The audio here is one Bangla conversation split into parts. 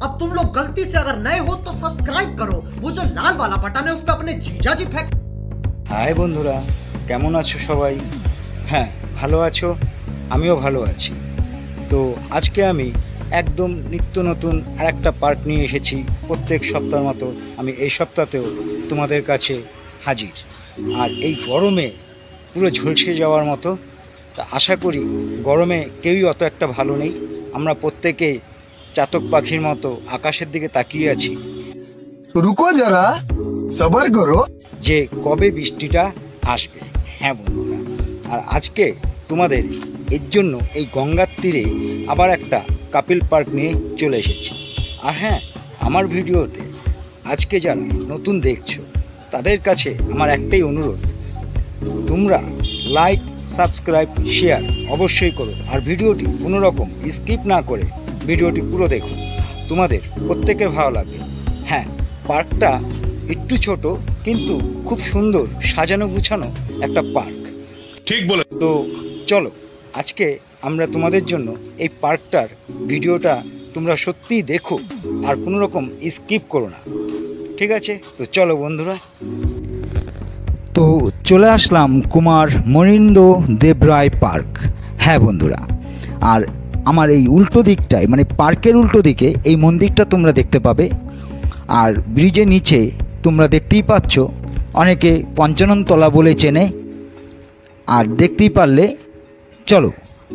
अब तुम लोग गलती से अगर नए हो तो सब्सक्राइब करो, वो जो लाल वाला बटन है उस पर अपने जीजा जी फेंक। হাই বন্ধুরা, কেমন আছো সবাই? হ্যাঁ, ভালো আছো, আমিও ভালো আছি। তো আজকে আমি একদম নিত্য নতুন আর একটা পার্ক নিয়ে এসেছি। প্রত্যেক সপ্তাহের মতো আমি এই সপ্তাহতেও তোমাদের কাছে হাজির। আর এই গরমে পুরো ঝলসে যাওয়ার মতো। তা আশা করি গরমে কেউই অত একটা ভালো নেই। আমরা প্রত্যেকে চাতক পাখির মতো আকাশের দিকে তাকিয়ে আছি, রুকো যারা, সবার করো, যে কবে বৃষ্টিটা আসবে। হ্যাঁ বন্ধুরা, আর আজকে তোমাদের এর জন্য এই গঙ্গার তীরে আবার একটা কাপিল পার্ক নিয়ে চলে এসেছি। আর হ্যাঁ, আমার ভিডিওতে আজকে যারা নতুন দেখছো তাদের কাছে আমার একটাই অনুরোধ, তোমরা লাইক, সাবস্ক্রাইব, শেয়ার অবশ্যই করো। আর ভিডিওটি কোনো রকম স্কিপ না করে ভিডিওটি পুরো দেখো, তোমাদের প্রত্যেকের ভালো লাগবে। হ্যাঁ, পার্কটা একটু ছোট কিন্তু খুব সুন্দর সাজানো গুছানো একটা পার্ক। ঠিক বলে। তো চলো আজকে আমরা তোমাদের জন্য এই পার্কটার ভিডিওটা তোমরা সত্যিই দেখো আর কোনো রকম স্কিপ করো না, ঠিক আছে? তো চলো বন্ধুরা। তো চলে আসলাম কুমার মনিন্দ্র দেব রায় পার্ক। হ্যাঁ বন্ধুরা, আর আমার এই উল্টো দিকটায় মানে পার্কের উল্টো দিকে এই মন্দিরটা তোমরা দেখতে পাবে। আর ব্রিজের নিচে তোমরা দেখতেই পাচ্ছ অনেকে পঞ্চানন তলা বলে চেনে। আর দেখতেই পারলে, চলো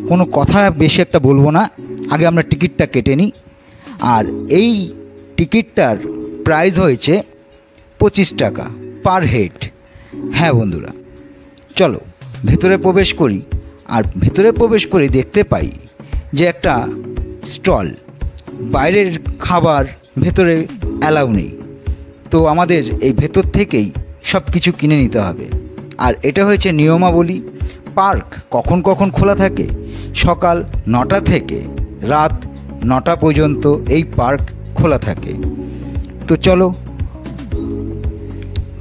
কোনো কথা বেশি একটা বলবো না, আগে আমরা টিকিটটা কেটে নিই। আর এই টিকিটটার প্রাইস হয়েছে 25 টাকা পার হেড। হ্যাঁ বন্ধুরা, চলো ভেতরে প্রবেশ করি। আর ভেতরে প্রবেশ করে দেখতে পাই যে একটা স্টল, বাইরের খাবার ভেতরে অ্যালাউ নেই। তো আমাদের এই ভেতর থেকেই সব কিছু কিনে নিতে হবে। আর এটা হয়েছে নিয়মাবলী। পার্ক কখন কখন খোলা থাকে? সকাল 9টা থেকে রাত 9টা পর্যন্ত এই পার্ক খোলা থাকে। তো চলো,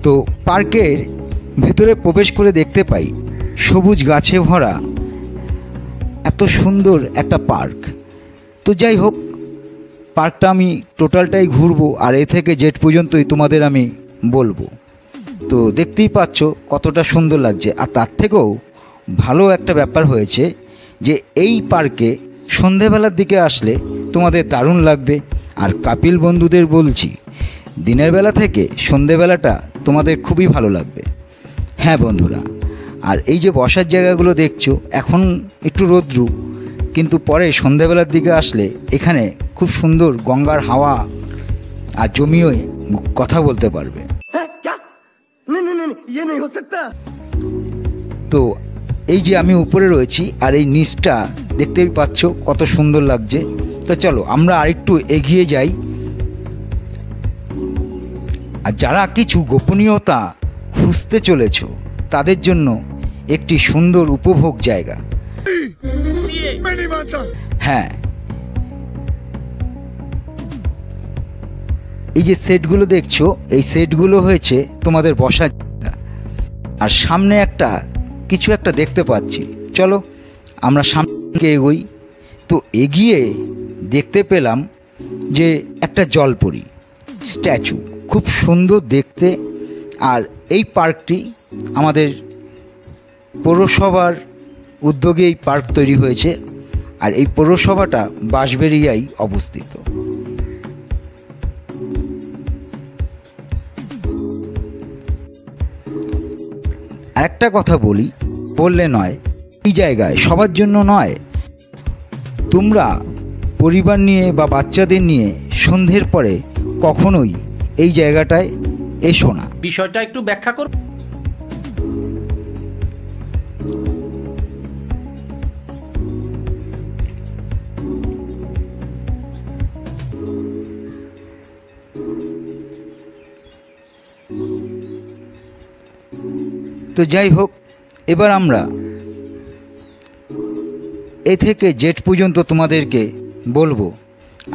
তো পার্কের ভেতরে প্রবেশ করে দেখতে পাই সবুজ গাছে ভরা এত সুন্দর একটা পার্ক। তো যাই হোক, পার্কটা আমি টোটালটাই ঘুরবো আর এ থেকে জেড পর্যন্তই তোমাদের আমি বলবো। তো দেখতেই পাচ্ছ কতটা সুন্দর লাগছে। আর তার থেকেও ভালো একটা ব্যাপার হয়েছে যে এই পার্কে সন্ধেবেলার দিকে আসলে তোমাদের দারুণ লাগবে। আর কাপিল বন্ধুদের বলছি, দিনের বেলা থেকে সন্ধেবেলাটা তোমাদের খুবই ভালো লাগবে। হ্যাঁ বন্ধুরা, আর এই যে বসার জায়গাগুলো দেখছো, এখন একটু রৌদ্রু, কিন্তু পরে সন্ধেবেলার দিকে আসলে এখানে খুব সুন্দর গঙ্গার হাওয়া আর জমিয়ে কথা বলতে পারবে। তো এই যে আমি উপরে রয়েছি আর এই নিচটা দেখতেই পাচ্ছ কত সুন্দর লাগছে। তো চলো আমরা আরেকটু এগিয়ে যাই। আর যারা কিছু গোপনীয়তা খুঁজতে চলেছ তাদের জন্য একটি সুন্দর উপভোগ জায়গা। হ্যাঁ, এই যে সেটগুলো দেখছো, এই সেটগুলো হয়েছে তোমাদের বসার জায়গা। আর সামনে একটা কিছু একটা দেখতে পাচ্ছি, চলো আমরা সামনে এগোই। তো এগিয়ে দেখতে পেলাম যে একটা জলপরি স্ট্যাচু, খুব সুন্দর দেখতে। আর এই পার্কটি আমাদের পৌরসভার উদ্যোগে এই পার্ক তৈরি হয়েছে। আর এই পৌরসভাটা বাঁশবেড়িয়ায় অবস্থিত। একটা কথা বললে নয়, এই জায়গায় সবার জন্য নয়। তোমরা পরিবার নিয়ে বা বাচ্চাদের নিয়ে সন্ধ্যের পরে কখনোই এই জায়গাটায় এসো না। বিষয়টা একটু ব্যাখ্যা করো। তো যাই হোক, এবার আমরা এ থেকে জেড পর্যন্ত তোমাদেরকে বলবো।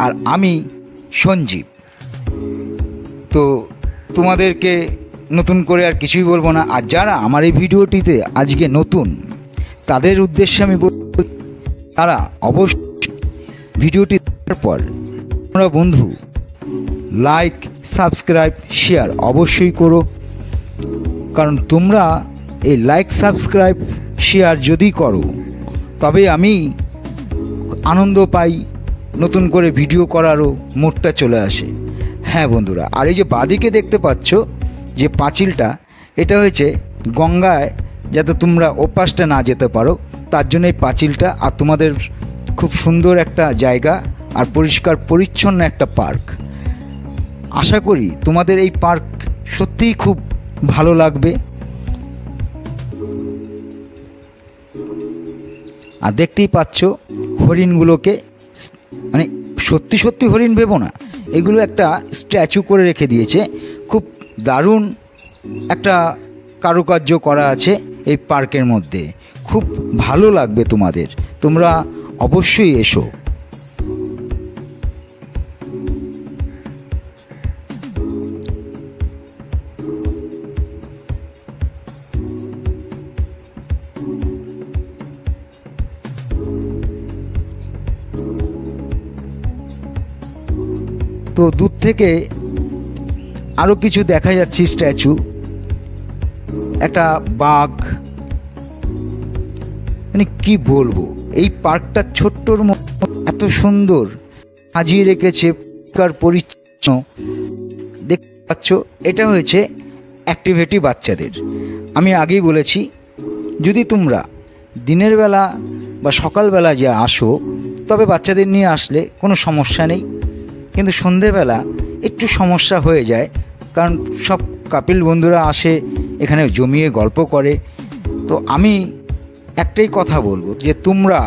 আর আমি সঞ্জীব। তো তোমাদেরকে নতুন করে আর কিছুই বলবো না। আর যারা আমার এই ভিডিওটিতে আজকে নতুন, তাদের উদ্দেশ্যে আমি বলব, তারা অবশ্যই ভিডিওটি দেখার পর তোমরা বন্ধু লাইক সাবস্ক্রাইব শেয়ার অবশ্যই করো, কারণ তোমরা এই লাইক সাবস্ক্রাইব শেয়ার যদি করো তবে আমি আনন্দ পাই, নতুন করে ভিডিও করারও মুডটা চলে আসে। হ্যাঁ বন্ধুরা, আর এই যে বাঁদিকে দেখতে পাচ্ছ যে পাঁচিলটা, এটা হয়েছে গঙ্গায় যাতে তোমরা ওপাশটা না যেতে পারো তার জন্য এই পাঁচিলটা। আর তোমাদের খুব সুন্দর একটা জায়গা আর পরিষ্কার পরিচ্ছন্ন একটা পার্ক। আশা করি তোমাদের এই পার্ক সত্যিই খুব ভালো লাগবে। আর দেখতেই পাচ্ছ হরিণগুলোকে, মানে সত্যি সত্যি হরিণ ভেবো না, এগুলো একটা স্ট্যাচু করে রেখে দিয়েছে। খুব দারুণ একটা কারুকার্য করা আছে এই পার্কের মধ্যে, খুব ভালো লাগবে তোমাদের, তোমরা অবশ্যই এসো। তো দূর থেকে আরও কিছু দেখা যাচ্ছে স্ট্যাচু, একটা বাঘ, মানে কি বলবো, এই পার্কটা ছোট্টর মতো এত সুন্দর সাজিয়ে রেখেছে, পরিচ্ছন্ন। দেখতে পাচ্ছ এটা হয়েছে অ্যাক্টিভিটি বাচ্চাদের। আমি আগেই বলেছি যদি তোমরা দিনের বেলা বা সকালবেলা যে আসো তবে বাচ্চাদের নিয়ে আসলে কোনো সমস্যা নেই, কিন্তু সন্ধেবেলা একটু সমস্যা হয়ে যায়, কারণ সব কাপিল বন্ধুরা আসে এখানে জমিয়ে গল্প করে। তো আমি একটাই কথা বলবো যে তোমরা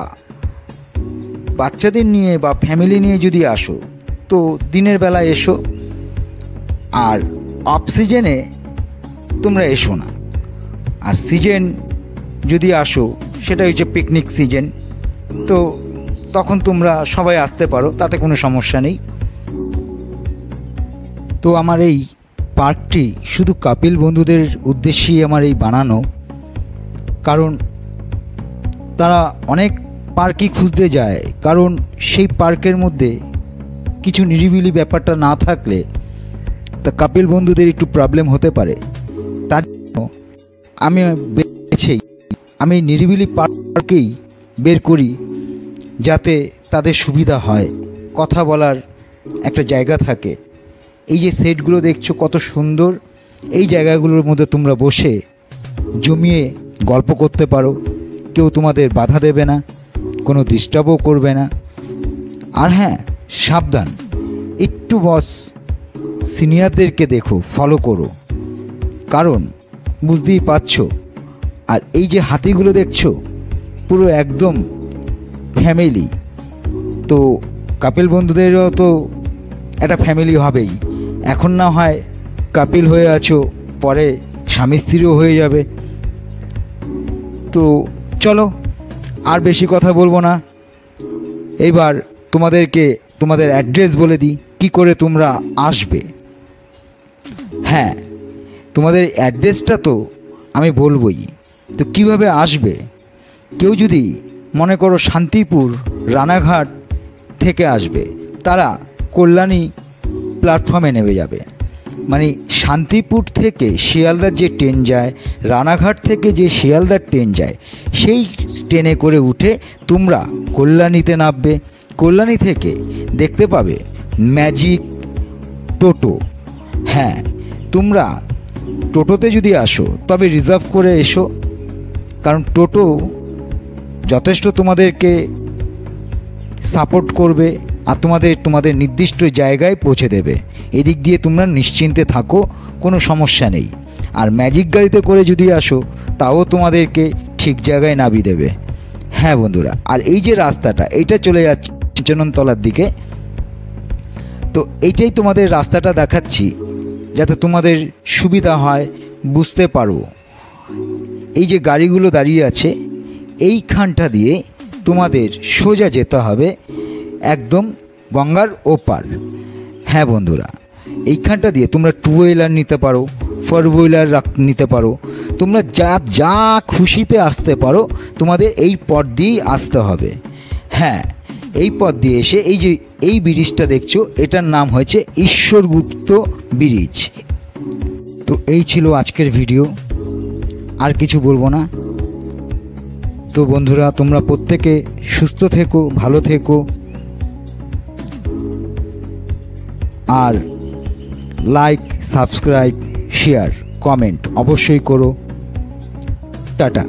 বাচ্চাদের নিয়ে বা ফ্যামিলি নিয়ে যদি আসো তো দিনের বেলা এসো, আর অফ সিজনে তোমরা এসো না। আর সিজন যদি আসো সেটা হচ্ছে পিকনিক সিজন, তো তখন তোমরা সবাই আসতে পারো, তাতে কোনো সমস্যা নেই। তো আমার এই পার্কটি শুধু কাপিল বন্ধুদের উদ্দেশ্যেই আমার এই বানানো, কারণ তারা অনেক পার্কই খুঁজতে যায়, কারণ সেই পার্কের মধ্যে কিছু নিরিবিলি ব্যাপারটা না থাকলে তা কাপিল বন্ধুদের একটু প্রবলেম হতে পারে। তার জন্য আমি আমি নিরিবিলি পার্কেই বের করি, যাতে তাদের সুবিধা হয়, কথা বলার একটা জায়গা থাকে। এই যে সেটগুলো দেখছো কত সুন্দর, এই জায়গাগুলোর মধ্যে তোমরা বসে জমিয়ে গল্প করতে পারো, কেউ তোমাদের বাধা দেবে না, কোনো ডিস্টার্বও করবে না। আর হ্যাঁ, সাবধান, একটু বস সিনিয়রদেরকে দেখো, ফলো করো, কারণ বুঝতেই পারছো। আর এই যে হাতিগুলো দেখছো পুরো একদম ফ্যামিলি, তো কাপিল বন্ধুদেরও তো একটা ফ্যামিলি হবেই। এখন না হয় কাপিল হয়ে আছো, পরে স্বামী স্ত্রীও হয়ে যাবে। তো চলো আর বেশি কথা বলবো না, এইবার তোমাদেরকে তোমাদের অ্যাড্রেস বলে দিই, কী করে তোমরা আসবে। হ্যাঁ, তোমাদের অ্যাড্রেসটা তো আমি বলবই, তো কিভাবে আসবে। কেউ যদি মনে করো শান্তিপুর রানাঘাট থেকে আসবে, তারা কল্যাণী প্ল্যাটফর্মে নেমে যাবে। মানে শান্তিপুর থেকে শিয়ালদার যে ট্রেন যায়, রানাঘাট থেকে যে শিয়ালদার ট্রেন যায়, সেই ট্রেনে করে উঠে তোমরা কল্যাণীতে নামবে। কল্যাণী থেকে দেখতে পাবে ম্যাজিক টোটো। হ্যাঁ, তোমরা টোটোতে যদি আসো তবে রিজার্ভ করে এসো, কারণ টোটো যথেষ্ট তোমাদেরকে সাপোর্ট করবে আর তোমাদের নির্দিষ্ট জায়গায় পৌঁছে দেবে। এদিক দিয়ে তোমরা নিশ্চিন্তে থাকো, কোনো সমস্যা নেই। আর ম্যাজিক গাড়িতে করে যদি আসো তাও তোমাদেরকে ঠিক জায়গায় নামিয়ে দেবে। হ্যাঁ বন্ধুরা, আর এই যে রাস্তাটা, এইটা চলে যাচ্ছে চন্দনতলার দিকে, তো এইটাই তোমাদের রাস্তাটা দেখাচ্ছি যাতে তোমাদের সুবিধা হয়, বুঝতে পারো। এই যে গাড়িগুলো দাঁড়িয়ে আছে, এইখানটা দিয়ে তোমাদের সোজা যেতে হবে একদম গঙ্গার ওপার। হ্যাঁ বন্ধুরা, এইখানটা দিয়ে তোমরা টু হুইলার নিতে পারো, ফোর হুইলার নিতে পারো, তোমরা যা খুশিতে আসতে পারো, তোমাদের এই পথ দিয়েই আসতে হবে। হ্যাঁ, এই পথ দিয়ে এসে এই ব্রিজটা দেখছো, এটার নাম হয়েছে ঈশ্বরগুপ্ত ব্রিজ। তো এই ছিল আজকের ভিডিও, আর কিছু বলবো না। তো বন্ধুরা, তোমরা প্রত্যেকে সুস্থ থেকো, ভালো থেকো, আর লাইক, সাবস্ক্রাইব, শেয়ার, কমেন্ট অবশ্যই করো। টাটা।